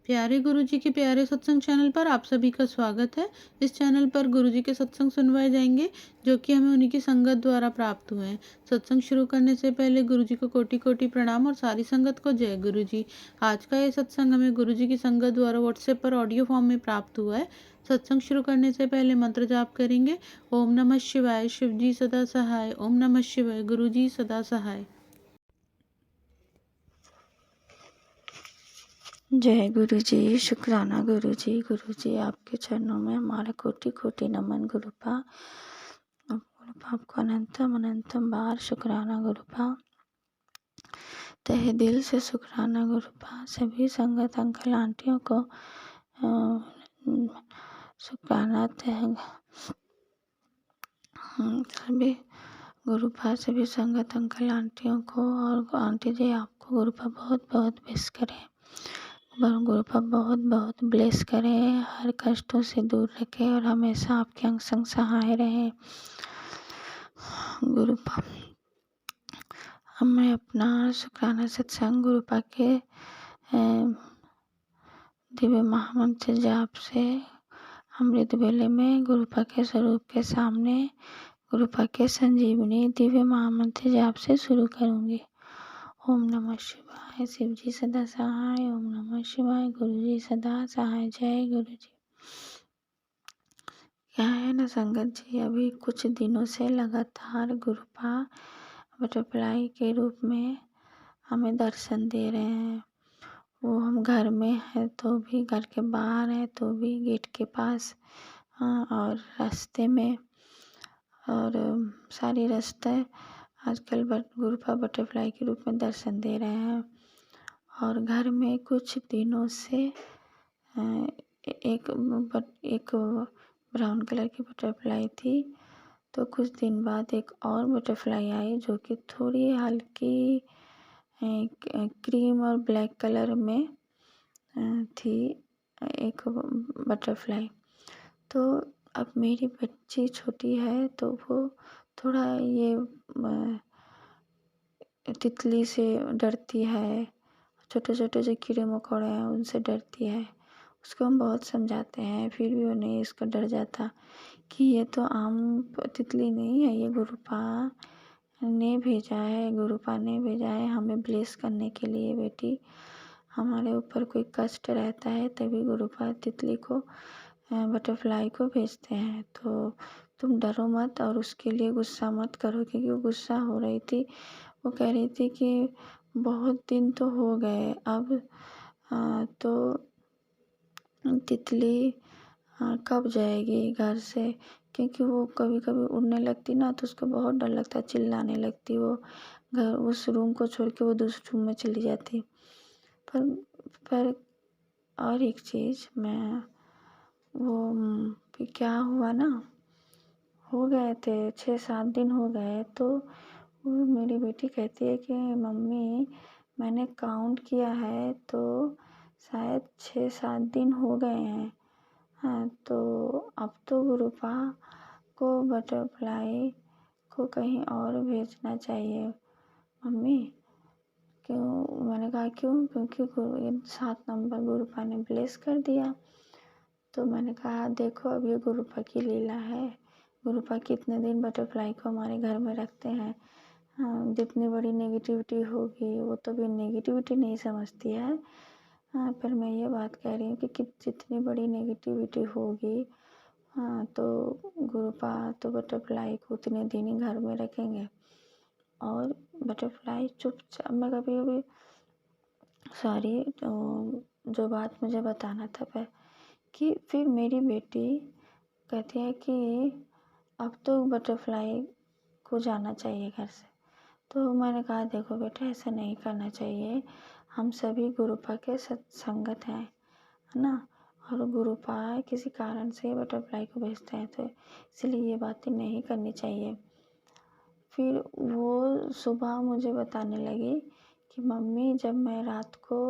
प्यारे गुरुजी के प्यारे सत्संग चैनल पर आप सभी का स्वागत है। इस चैनल पर गुरुजी के सत्संग सुनवाए जाएंगे जो कि हमें उन्हीं की संगत द्वारा प्राप्त हुए हैं। सत्संग शुरू करने से पहले गुरुजी को कोटि कोटि प्रणाम और सारी संगत को जय गुरुजी। आज का ये सत्संग हमें गुरुजी की संगत द्वारा व्हाट्सएप पर ऑडियो फॉर्म में प्राप्त हुआ है। सत्संग शुरू करने से पहले मंत्र जाप करेंगे। ओम नमः शिवाय, शिव जी सदा सहाय। ओम नमः शिवाय, गुरुजी सदा सहाय। जय गुरु जी। शुक्राना गुरु जी आपके चरणों में हमारा कोटि कोटि नमन गुरुपा। आपको अनंतम अनंतम बार शुक्राना गुरुपा, तहे दिल से शुक्राना गुरुपा। सभी संगत अंकल आंटियों को शुक्राना सभी गुरुपा, सभी संगत अंकल आंटियों को और आंटी जी आपको गुरुपा बहुत बहुत विश करें। गुरुपा बहुत बहुत ब्लेस करें, हर कष्टों से दूर रखे और हमेशा आपके अंग संग सहाय रहे गुरुपा। मैं अपना शुक्राना सत्संग गुरुपा के दिव्य महामंत्र जाप से अमृत बेले में गुरुपा के स्वरूप के सामने गुरुपा के संजीवनी दिव्य महामंत्र जाप से शुरू करूंगी। ओम नमः शिवाय, शिव जी सदा सहाय। ओम नमः शिवाय, गुरु जी सदा सहाय। जय गुरु जी। क्या है ना संगत जी, अभी कुछ दिनों से लगातार गुरुपा बटरफ्लाई के रूप में हमें दर्शन दे रहे हैं। वो हम घर में है तो भी, घर के बाहर है तो भी, गेट के पास और रास्ते में और सारी रास्ते आजकल गुरुपा बटरफ्लाई के रूप में दर्शन दे रहे हैं। और घर में कुछ दिनों से एक ब्राउन कलर की बटरफ्लाई थी, तो कुछ दिन बाद एक और बटरफ्लाई आई जो कि थोड़ी हल्की क्रीम और ब्लैक कलर में थी एक बटरफ्लाई। तो अब मेरी बच्ची छोटी है तो वो थोड़ा ये तितली से डरती है, छोटे छोटे जो कीड़े मकोड़े हैं उनसे डरती है। उसको हम बहुत समझाते हैं फिर भी वो नहीं, इसका डर जाता कि ये तो आम तितली नहीं है, ये गुरुपा ने भेजा है, गुरुपा ने भेजा है हमें ब्लेस करने के लिए। बेटी, हमारे ऊपर कोई कष्ट रहता है तभी गुरुपा तितली को बटरफ्लाई को भेजते हैं। तो तुम डरो मत और उसके लिए गुस्सा मत करो, क्योंकि वो गुस्सा हो रही थी। वो कह रही थी कि बहुत दिन तो हो गए, अब तो तितली कब जाएगी घर से, क्योंकि वो कभी कभी उड़ने लगती ना तो उसको बहुत डर लगता, चिल्लाने लगती। वो घर उस रूम को छोड़ के वो दूसरे रूम में चली जाती। पर और एक चीज़, मैं वो फिर क्या हुआ ना, हो गए थे 6-7 दिन हो गए तो वो मेरी बेटी कहती है कि मम्मी मैंने काउंट किया है तो शायद 6-7 दिन हो गए हैं। हाँ, तो अब तो गुरुपा को बटरफ्लाई को कहीं और भेजना चाहिए मम्मी। क्यों? मैंने कहा क्यों? क्योंकि 7 नंबर गुरुपा ने ब्लेस कर दिया। तो मैंने कहा देखो अब ये गुरुपा की लीला है। गुरुपा कितने दिन बटरफ्लाई को हमारे घर में रखते हैं। जितनी बड़ी नेगेटिविटी होगी वो तो भी नेगेटिविटी नहीं समझती है। पर मैं ये बात कह रही हूँ कि जितनी बड़ी नेगेटिविटी होगी तो गुरुपा तो बटरफ्लाई को उतने दिन ही घर में रखेंगे। और बटरफ्लाई चुपचाप, मैं कभी सॉरी, जो बात मुझे बताना था कि फिर मेरी बेटी कहती है कि अब तो बटरफ्लाई को जाना चाहिए घर से। तो मैंने कहा देखो बेटा, ऐसा नहीं करना चाहिए, हम सभी गुरुपा के संगत हैं, है ना। और गुरुपा किसी कारण से बटरफ्लाई को भेजते हैं तो इसलिए ये बातें नहीं करनी चाहिए। फिर वो सुबह मुझे बताने लगी कि मम्मी जब मैं रात को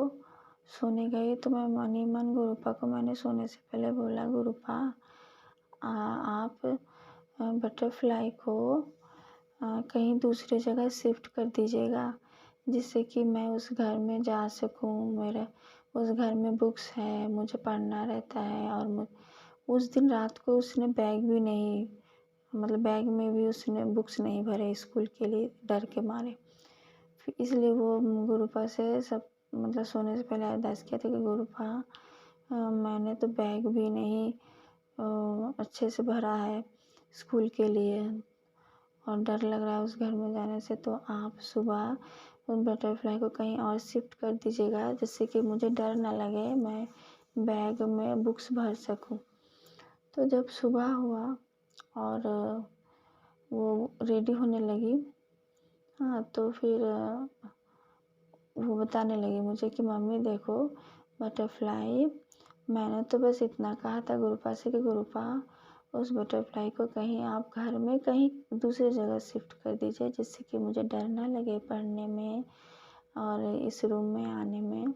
सोने गई तो मैं मन ही मन गुरुपा को मैंने सोने से पहले बोला, गुरुपा आप बटरफ्लाई को कहीं दूसरी जगह शिफ्ट कर दीजिएगा जिससे कि मैं उस घर में जा सकूं, उस घर में बुक्स है, मुझे पढ़ना रहता है। और उस दिन रात को उसने बैग भी नहीं, मतलब बैग में भी उसने बुक्स नहीं भरे स्कूल के लिए, डर के मारे। फिर इसलिए वो गुरुपा से सब मतलब सोने से पहले अरदास किया था कि गुरुपा मैंने तो बैग भी नहीं अच्छे से भरा है स्कूल के लिए, और डर लग रहा है उस घर में जाने से, तो आप सुबह उस बटरफ्लाई को कहीं और शिफ्ट कर दीजिएगा, जिससे कि मुझे डर ना लगे, मैं बैग में बुक्स भर सकूं। तो जब सुबह हुआ और वो रेडी होने लगी, हाँ, तो फिर वो बताने लगी मुझे कि मम्मी देखो बटरफ्लाई, मैंने तो बस इतना कहा था गुरुपा से कि गुरुपा उस बटरफ्लाई को कहीं आप घर में कहीं दूसरी जगह शिफ्ट कर दीजिए, जिससे कि मुझे डर ना लगे पढ़ने में और इस रूम में आने में।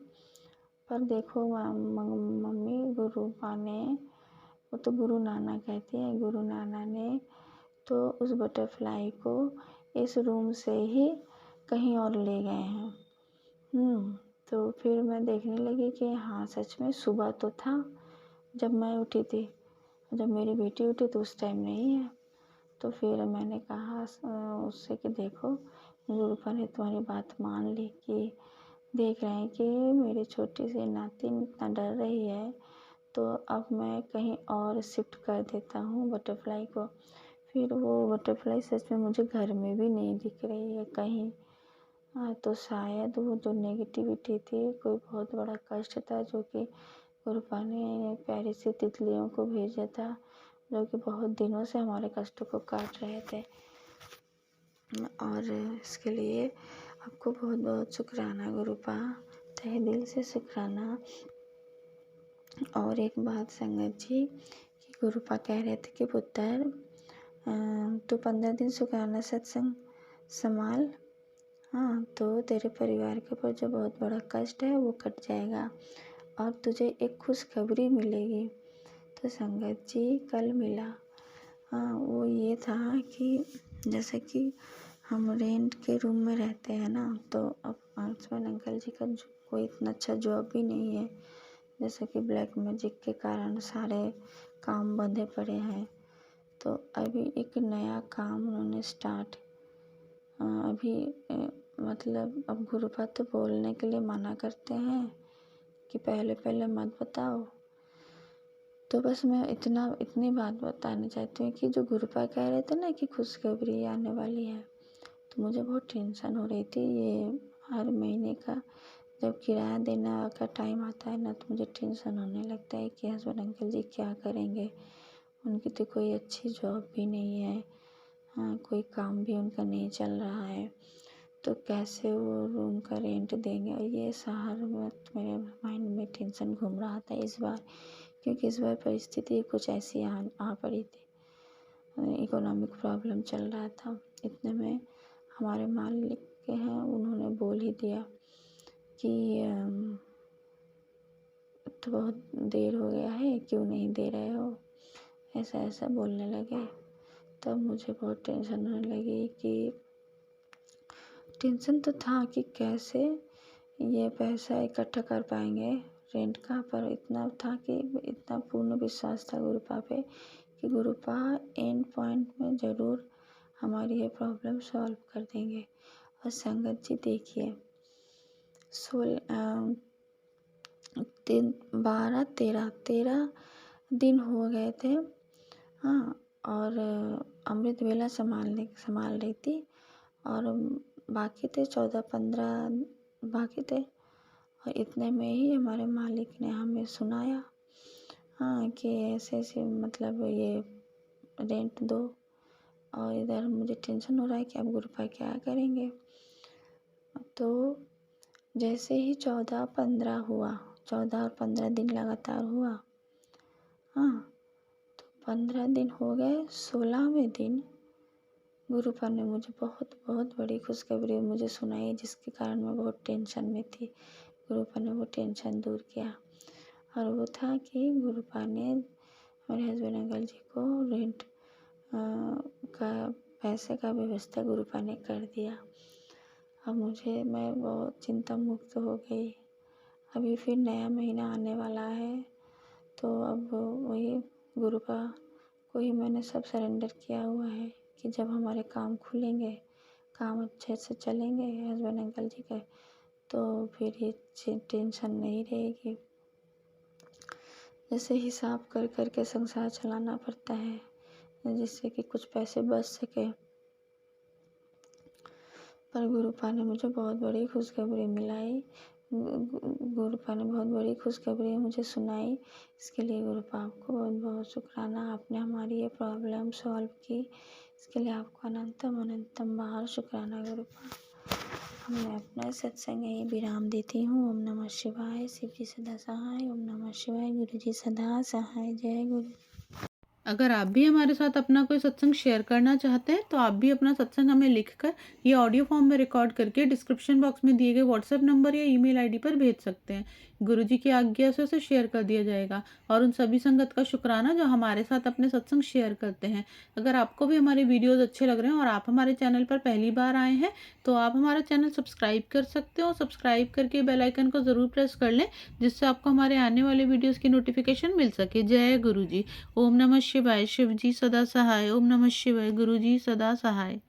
पर देखो मम्मी, गुरुपा ने, वो तो गुरु नाना कहती है, गुरु नाना ने तो उस बटरफ्लाई को इस रूम से ही कहीं और ले गए हैं। तो फिर मैं देखने लगी कि हाँ सच में सुबह तो था जब मैं उठी थी, जब मेरी बेटी उठी तो उस टाइम नहीं है। तो फिर मैंने कहा उससे कि देखो गुरुपा ने तुम्हारी बात मान ली, कि देख रहे हैं कि मेरी छोटी सी नातिन इतना डर रही है, तो अब मैं कहीं और शिफ्ट कर देता हूँ बटरफ्लाई को। फिर वो बटरफ्लाई सच में मुझे घर में भी नहीं दिख रही है कहीं। हाँ, तो शायद वो जो नेगेटिविटी थी, कोई बहुत बड़ा कष्ट था जो कि गुरुपा ने प्यारी सी तितलियों को भेजा था, जो कि बहुत दिनों से हमारे कष्टों को काट रहे थे। और इसके लिए आपको बहुत बहुत शुक्राना गुरुपा, तहे दिल से शुक्राना। और एक बात संगत जी, कि गुरुपा कह रहे थे कि पुत्र तो 15 दिन शुक्राना सत्संग संभाल, हाँ, तो तेरे परिवार के ऊपर जो बहुत बड़ा कष्ट है वो कट जाएगा और तुझे एक खुशखबरी मिलेगी। तो संगत जी कल मिला, हाँ, वो ये था कि जैसे कि हम रेंट के रूम में रहते हैं ना, तो अब हस्बैंड अंकल जी का कोई इतना अच्छा जॉब भी नहीं है, जैसे कि ब्लैक मैजिक के कारण सारे काम बंधे पड़े हैं। तो अभी एक नया काम उन्होंने स्टार्ट अभी मतलब अब गुरुपा तो बोलने के लिए मना करते हैं कि पहले पहले मत बताओ। तो बस मैं इतनी बात बताना चाहती हूँ कि जो गुरुपा कह रहे थे ना कि खुशखबरी आने वाली है, तो मुझे बहुत टेंशन हो रही थी। ये हर महीने का जब किराया देना का टाइम आता है ना, तो मुझे टेंशन होने लगता है कि हस्बैंड अंकल जी क्या करेंगे। उनकी तो कोई अच्छी जॉब भी नहीं है, हाँ, कोई काम भी उनका नहीं चल रहा है, तो कैसे वो रूम का रेंट देंगे। और ये हर वक्त मेरे माइंड में टेंशन घूम रहा था इस बार, क्योंकि इस बार परिस्थिति कुछ ऐसी आ पड़ी थी, इकोनॉमिक प्रॉब्लम चल रहा था। इतने में हमारे मालिक के हैं, उन्होंने बोल ही दिया कि तो बहुत देर हो गया है, क्यों नहीं दे रहे हो, ऐसा ऐसा बोलने लगे। तब मुझे बहुत टेंशन होने लगी कि टेंशन तो था कि कैसे ये पैसा इकट्ठा कर पाएंगे रेंट का, पर इतना था कि इतना पूर्ण विश्वास था गुरुपा पे कि गुरुपा एंड पॉइंट में ज़रूर हमारी ये प्रॉब्लम सॉल्व कर देंगे। और संगत जी देखिए 13 दिन हो गए थे, हाँ, और अमृत वेला संभाल रही थी, और बाकी थे 14-15 बाकी थे। और इतने में ही हमारे मालिक ने हमें सुनाया, हाँ, कि ऐसे ऐसे मतलब ये रेंट दो। और इधर मुझे टेंशन हो रहा है कि अब गुरुपा क्या करेंगे। तो जैसे ही 14 और 15 दिन लगातार हुआ, हाँ, तो 15 दिन हो गए, 16वें दिन गुरुपा ने मुझे बहुत बहुत बड़ी खुशखबरी मुझे सुनाई, जिसके कारण मैं बहुत टेंशन में थी। गुरुपा ने वो टेंशन दूर किया, और वो था कि गुरुपा ने मेरे हस्बैंड अंकल जी को रेंट का पैसे का व्यवस्था गुरुपा ने कर दिया। अब मैं बहुत चिंता मुक्त हो गई। अभी फिर नया महीना आने वाला है, तो अब वही गुरु का को ही मैंने सब सरेंडर किया हुआ है कि जब हमारे काम खुलेंगे, काम अच्छे से चलेंगे हस्बैंड अंकल जी के, तो फिर ये टेंशन नहीं रहेगी। जैसे हिसाब कर कर के संसार चलाना पड़ता है, जिससे कि कुछ पैसे बच सके। पर गुरुपा ने मुझे बहुत बड़ी खुशखबरी मिलाई, गुरुपा ने बहुत बड़ी खुशखबरी मुझे सुनाई। इसके लिए गुरुपा आपको बहुत बहुत शुक्राना। आपने हमारी ये प्रॉब्लम सॉल्व की, इसके लिए आपको अनंतम अनंतम बार शुक्राना गुरुपा। मैं अपना सत्संग यही विराम देती हूँ। ओम नमः शिवाय। शिव जी सदा सहाय। ओम नमः शिवाय। गुरु जी सदा सहाय। जय गुरु। अगर आप भी हमारे साथ अपना कोई सत्संग शेयर करना चाहते हैं तो आप भी अपना सत्संग हमें लिखकर ये ऑडियो फॉर्म में रिकॉर्ड करके डिस्क्रिप्शन बॉक्स में दिए गए व्हाट्सएप नंबर या ईमेल आईडी पर भेज सकते हैं। गुरुजी की आज्ञा से उसे शेयर कर दिया जाएगा और उन सभी संगत का शुक्राना जो हमारे साथ अपने सत्संग शेयर करते हैं। अगर आपको भी हमारे वीडियोज अच्छे लग रहे हैं और आप हमारे चैनल पर पहली बार आए हैं तो आप हमारा चैनल सब्सक्राइब कर सकते हो। सब्सक्राइब करके बेल आइकन को ज़रूर प्रेस कर लें जिससे आपको हमारे आने वाले वीडियोज़ की नोटिफिकेशन मिल सके। जय गुरु जी। ओम नमः शिवाय। शिव जी सदा सहाय। ओम नमः शिवाय। गुरु जी सदा सहाय।